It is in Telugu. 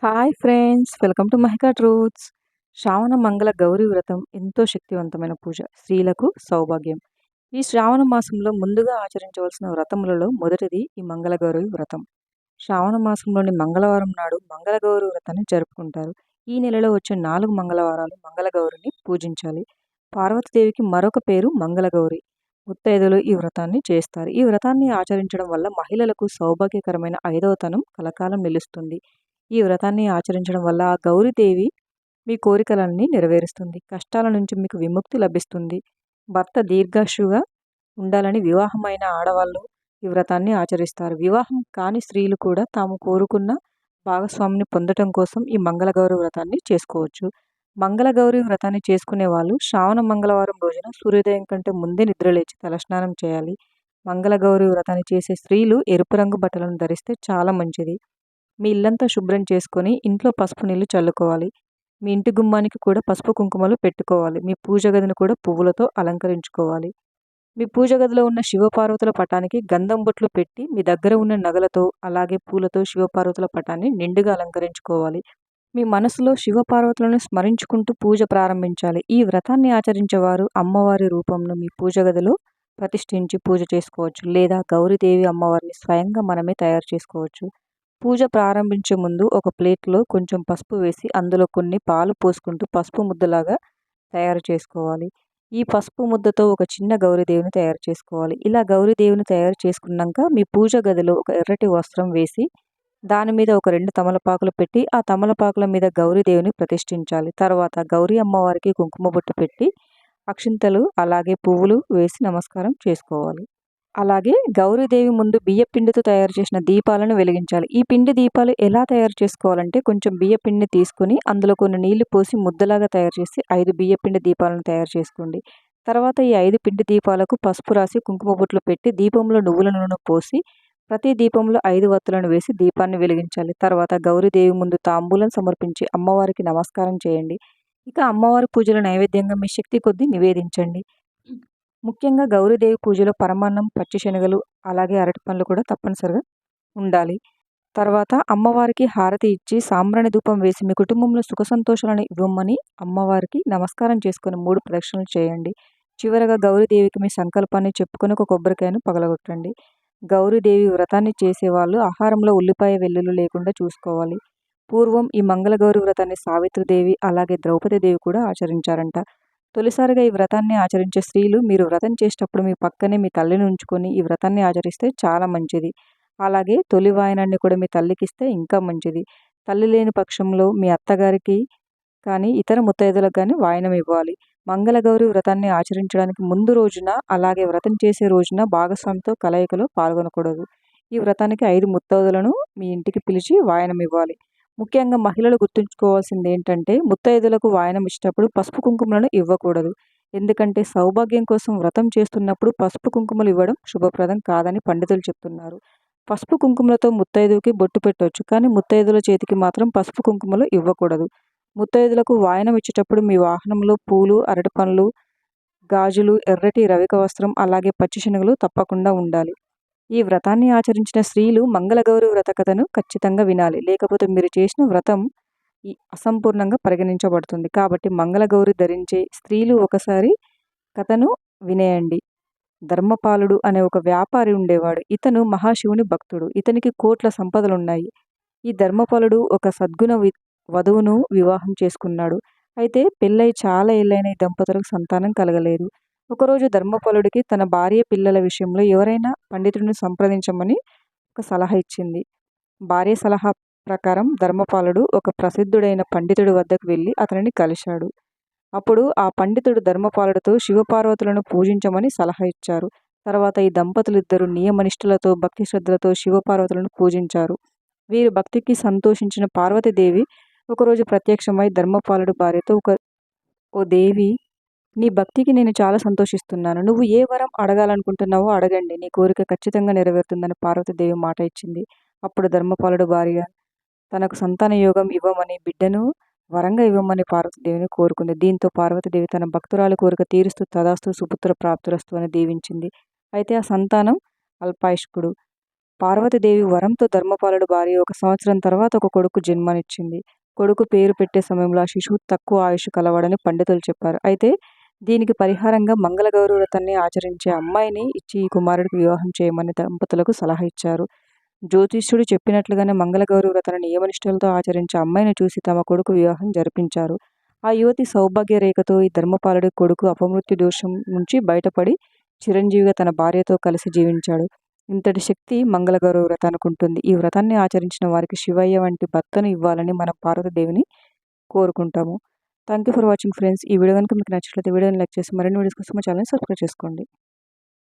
Hi friends, welcome to Mahika truths. Shravana Mangala Gauri వ్రతం ఎంతో శక్తివంతమైన పూజ, స్త్రీలకు సౌభాగ్యం. ఈ శ్రావణ మాసంలో ముందుగా ఆచరించవలసిన వ్రతములలో మొదటిది ఈ మంగళగౌరి వ్రతం. శ్రావణ మాసంలోని మంగళవారం నాడు మంగళగౌరి వ్రతాన్ని జరుపుకుంటారు. ఈ నెలలో వచ్చే 4 మంగళవారాలు మంగళగౌరిని పూజించాలి. పార్వతీదేవికి మరొక పేరు మంగళగౌరి. ముత్తైదులు ఈ వ్రతాన్ని చేస్తారు. ఈ వ్రతాన్ని ఆచరించడం వల్ల మహిళలకు సౌభాగ్యకరమైన 5వ తనం కలకాలం నిలుస్తుంది. ఈ వ్రతాన్ని ఆచరించడం వల్ల ఆ గౌరీదేవి మీ కోరికలన్నీ నెరవేరుస్తుంది. కష్టాల నుంచి మీకు విముక్తి లభిస్తుంది. భర్త దీర్ఘాయువుగా ఉండాలని వివాహమైన ఆడవాళ్ళు ఈ వ్రతాన్ని ఆచరిస్తారు. వివాహం కాని స్త్రీలు కూడా తాము కోరుకున్న భాగస్వామిని పొందటం కోసం ఈ మంగళగౌరి వ్రతాన్ని చేసుకోవచ్చు. మంగళగౌరి వ్రతాన్ని చేసుకునే వాళ్ళు శ్రావణ మంగళవారం రోజున సూర్యోదయం కంటే ముందే నిద్రలేచి తలస్నానం చేయాలి. మంగళగౌరి వ్రతాన్ని చేసే స్త్రీలు ఎరుపు రంగు బట్టలను ధరిస్తే చాలా మంచిది. మీ ఇల్లంతా శుభ్రం చేసుకొని ఇంట్లో పసుపు నీళ్లు చల్లుకోవాలి. మీ ఇంటి గుమ్మానికి కూడా పసుపు కుంకుమలు పెట్టుకోవాలి. మీ పూజ గదిని కూడా పువ్వులతో అలంకరించుకోవాలి. మీ పూజ గదిలో ఉన్న శివపార్వతుల పటానికి గంధం బొట్లు పెట్టి మీ దగ్గర ఉన్న నగలతో అలాగే పూలతో శివపార్వతుల పటాన్ని నిండుగా అలంకరించుకోవాలి. మీ మనసులో శివపార్వతులను స్మరించుకుంటూ పూజ ప్రారంభించాలి. ఈ వ్రతాన్ని ఆచరించేవారు అమ్మవారి రూపంలో మీ పూజ గదిలో ప్రతిష్ఠించి పూజ చేసుకోవచ్చు, లేదా గౌరీదేవి అమ్మవారిని స్వయంగా మనమే తయారు చేసుకోవచ్చు. పూజ ప్రారంభించే ముందు ఒక ప్లేట్లో కొంచెం పసుపు వేసి అందులో కొన్ని పాలు పోసుకుంటూ పసుపు ముద్దలాగా తయారు చేసుకోవాలి. ఈ పసుపు ముద్దతో ఒక చిన్న గౌరీదేవిని తయారు చేసుకోవాలి. ఇలా గౌరీదేవిని తయారు చేసుకున్నాక మీ పూజ గదిలో ఒక ఎర్రటి వస్త్రం వేసి దాని మీద ఒక 2 తమలపాకులు పెట్టి ఆ తమలపాకుల మీద గౌరీదేవిని ప్రతిష్ఠించాలి. తర్వాత గౌరీ అమ్మవారికి కుంకుమ బొట్టు పెట్టి అక్షింతలు అలాగే పువ్వులు వేసి నమస్కారం చేసుకోవాలి. అలాగే గౌరీదేవి ముందు బియ్యపిండితో తయారు చేసిన దీపాలను వెలిగించాలి. ఈ పిండి దీపాలు ఎలా తయారు చేసుకోవాలంటే కొంచెం బియ్యపిండిని తీసుకొని అందులో కొన్ని నీళ్లు పోసి ముద్దలాగా తయారు చేసి 5 బియ్యపిండి దీపాలను తయారు చేసుకోండి. తర్వాత ఈ 5 పిండి దీపాలకు పసుపు రాసి కుంకుమ బొట్లు పెట్టి దీపంలో నువ్వుల నూనె పోసి ప్రతి దీపంలో 5 వత్తులను వేసి దీపాన్ని వెలిగించాలి. తర్వాత గౌరీదేవి ముందు తాంబూలం సమర్పించి అమ్మవారికి నమస్కారం చేయండి. ఇక అమ్మవారి పూజల నైవేద్యంగా మీ శక్తి కొద్దీ నివేదించండి. ముఖ్యంగా గౌరీదేవి పూజలో పరమాన్నం, పచ్చి శనగలు అలాగే అరటిపండ్లు కూడా తప్పనిసరిగా ఉండాలి. తర్వాత అమ్మవారికి హారతి ఇచ్చి సాంబ్రాణి ధూపం వేసి మీ కుటుంబంలో సుఖ సంతోషాలను ఇవ్వమని అమ్మవారికి నమస్కారం చేసుకొని 3 ప్రదక్షిణలు చేయండి. చివరగా గౌరీదేవికి మీ సంకల్పాన్ని చెప్పుకొని ఒక కొబ్బరికాయను పగలగొట్టండి. గౌరీదేవి వ్రతాన్ని చేసేవాళ్ళు ఆహారంలో ఉల్లిపాయ వెల్లుల్లి లేకుండా చూసుకోవాలి. పూర్వం ఈ మంగళగౌరి వ్రతాన్ని సావిత్రిదేవి అలాగే ద్రౌపదీదేవి కూడా ఆచరించారంట. తొలిసారిగా ఈ వ్రతాన్ని ఆచరించే స్త్రీలు మీరు వ్రతం చేసేటప్పుడు మీ పక్కనే మీ తల్లిని ఉంచుకొని ఈ వ్రతాన్ని ఆచరిస్తే చాలా మంచిది. అలాగే తొలి వాయనాన్ని కూడా మీ తల్లికిస్తే ఇంకా మంచిది. తల్లి లేని పక్షంలో మీ అత్తగారికి కానీ ఇతర ముత్తైదులకు కానీ వాయనం ఇవ్వాలి. మంగళగౌరి వ్రతాన్ని ఆచరించడానికి ముందు రోజున అలాగే వ్రతం చేసే రోజున భాగస్వామితో కలయికలో పాల్గొనకూడదు. ఈ వ్రతానికి 5 ముత్తైదులను మీ ఇంటికి పిలిచి వాయనం ఇవ్వాలి. ముఖ్యంగా మహిళలు గుర్తుంచుకోవాల్సింది ఏంటంటే ముత్తైదులకు వాయనం ఇచ్చేటప్పుడు పసుపు కుంకుమలను ఇవ్వకూడదు. ఎందుకంటే సౌభాగ్యం కోసం వ్రతం చేస్తున్నప్పుడు పసుపు కుంకుమలు ఇవ్వడం శుభప్రదం కాదని పండితులు చెప్తున్నారు. పసుపు కుంకుమలతో ముత్తైదువుకి బొట్టు పెట్టవచ్చు, కానీ ముత్తైదుల చేతికి మాత్రం పసుపు కుంకుమలు ఇవ్వకూడదు. ముత్తైదులకు వాయనం ఇచ్చేటప్పుడు మీ వాహనంలో పూలు, అరటిపండ్లు, గాజులు, ఎర్రటి రవిక వస్త్రం అలాగే పచ్చి శనగలు తప్పకుండా ఉండాలి. ఈ వ్రతాన్ని ఆచరించిన స్త్రీలు మంగళగౌరి వ్రత కథను ఖచ్చితంగా వినాలి. లేకపోతే మీరు చేసిన వ్రతం అసంపూర్ణంగా పరిగణించబడుతుంది. కాబట్టి మంగళగౌరి ధరించే స్త్రీలు ఒకసారి కథను వినేయండి. ధర్మపాలుడు అనే ఒక వ్యాపారి ఉండేవాడు. ఇతను మహాశివుని భక్తుడు. ఇతనికి కోట్ల సంపదలున్నాయి. ఈ ధర్మపాలుడు ఒక సద్గుణ వధువును వివాహం చేసుకున్నాడు. అయితే పెళ్ళై చాలా ఏళ్ళైన ఈ దంపతులకు సంతానం కలగలేదు. ఒకరోజు ధర్మపాలుడికి తన భార్య పిల్లల విషయంలో ఎవరైనా పండితుడిని సంప్రదించమని ఒక సలహా ఇచ్చింది. భార్య సలహా ప్రకారం ధర్మపాలుడు ఒక ప్రసిద్ధుడైన పండితుడి వద్దకు వెళ్ళి అతనిని కలిశాడు. అప్పుడు ఆ పండితుడు ధర్మపాలుడితో శివపార్వతులను పూజించమని సలహా ఇచ్చారు. తర్వాత ఈ దంపతులిద్దరూ నియమనిష్ఠులతో భక్తి శ్రద్ధలతో శివపార్వతులను పూజించారు. వీరి భక్తికి సంతోషించిన పార్వతీదేవి ఒకరోజు ప్రత్యక్షమై ధర్మపాలుడు భార్యతో ఓ దేవి, నీ భక్తికి నేను చాలా సంతోషిస్తున్నాను. నువ్వు ఏ వరం అడగాలనుకుంటున్నావో అడగండి, నీ కోరిక ఖచ్చితంగా నెరవేరుతుందని పార్వతీదేవి మాట ఇచ్చింది. అప్పుడు ధర్మపాలుడు భార్య తనకు సంతాన యోగం ఇవ్వమని, బిడ్డను వరంగా ఇవ్వమని పార్వతీదేవిని కోరుకుంది. దీంతో పార్వతీదేవి తన భక్తురాలి కోరిక తీరుస్తూ తదాస్తు సుపుత్ర ప్రాప్తురస్తు అని దీవించింది. అయితే ఆ సంతానం అల్పాయుష్కుడు. పార్వతీదేవి వరంతో ధర్మపాలుడి భార్య 1 సంవత్సరం తర్వాత ఒక కొడుకు జన్మనిచ్చింది. కొడుకు పేరు పెట్టే సమయంలో ఆ శిశువు తక్కువ ఆయుష్ కలవాడని పండితులు చెప్పారు. అయితే దీనికి పరిహారంగా మంగళగౌరి వ్రతాన్ని ఆచరించే అమ్మాయిని ఇచ్చి ఈ కుమారుడికి వివాహం చేయమని దంపతులకు సలహా ఇచ్చారు. జ్యోతిష్యుడు చెప్పినట్లుగానే మంగళగౌరి వ్రతాన్ని నియమనిష్టలతో ఆచరించే అమ్మాయిని చూసి తమ కొడుకు వివాహం జరిపించారు. ఆ యువతి సౌభాగ్య రేఖతో ఈ ధర్మపాలుడి కొడుకు అపమృత్యు దోషం నుంచి బయటపడి చిరంజీవిగా తన భార్యతో కలిసి జీవించాడు. ఇంతటి శక్తి మంగళగౌరి వ్రతానికి ఉంటుంది. ఈ వ్రతాన్ని ఆచరించిన వారికి శివయ్య వంటి భర్తను ఇవ్వాలని మనం పార్వతీదేవిని కోరుకుంటాము. Thank you for watching friends. ఈ వీడియో గనుక మీకు నచ్చినట్లయితే వీడియోని లైక్ చేసి మరిన్ని వీడియోస్ కోసం మా ఛానల్‌ని సబ్స్క్రైబ్ చేసుకోండి.